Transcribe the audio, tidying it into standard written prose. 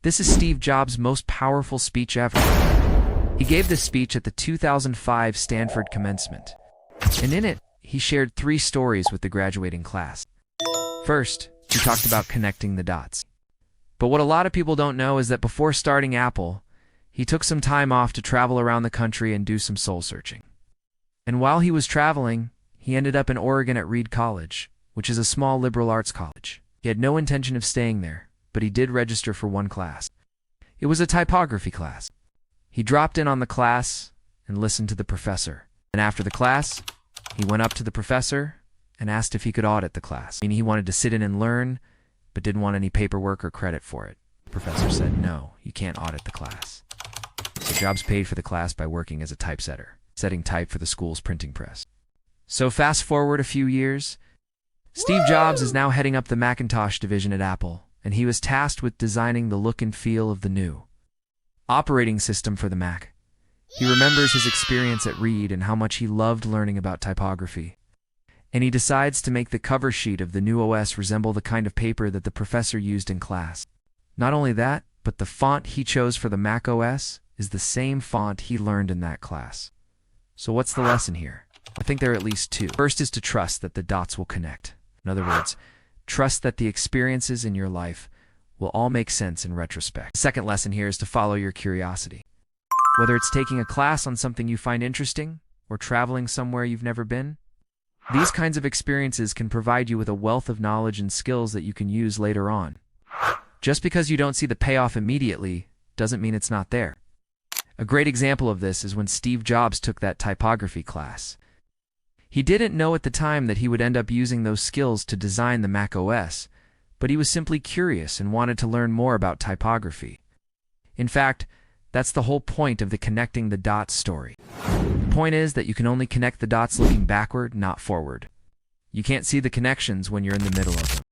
This is Steve Jobs' most powerful speech ever. He gave this speech at the 2005 Stanford Commencement, and in it, he shared 3 stories with the graduating class. First, he talked about connecting the dots. But what a lot of people don't know is that before starting Apple, he took some time off to travel around the country and do some soul-searching. And while he was traveling, he ended up in Oregon at Reed College, which is a small liberal arts college. He had no intention of staying there, but he did register for one class. It was a typography class. He dropped in on the class and listened to the professor. And after the class, he went up to the professor and asked if he could audit the class. I mean, he wanted to sit in and learn, but didn't want any paperwork or credit for it. The professor said, "No, you can't audit the class." So Jobs paid for the class by working as a typesetter, setting type for the school's printing press. So fast forward a few years, Steve Jobs is now heading up the Macintosh division at Apple, and he was tasked with designing the look and feel of the new operating system for the Mac. He remembers his experience at Reed and how much he loved learning about typography. And he decides to make the cover sheet of the new OS resemble the kind of paper that the professor used in class. Not only that, but the font he chose for the Mac OS is the same font he learned in that class. So what's the lesson here? I think there are at least 2. First is to trust that the dots will connect. In other words, trust that the experiences in your life will all make sense in retrospect. The second lesson here is to follow your curiosity. Whether it's taking a class on something you find interesting or traveling somewhere you've never been, these kinds of experiences can provide you with a wealth of knowledge and skills that you can use later on. Just because you don't see the payoff immediately doesn't mean it's not there. A great example of this is when Steve Jobs took that typography class. He didn't know at the time that he would end up using those skills to design the Mac OS, but he was simply curious and wanted to learn more about typography. In fact, that's the whole point of the connecting the dots story. The point is that you can only connect the dots looking backward, not forward. You can't see the connections when you're in the middle of them.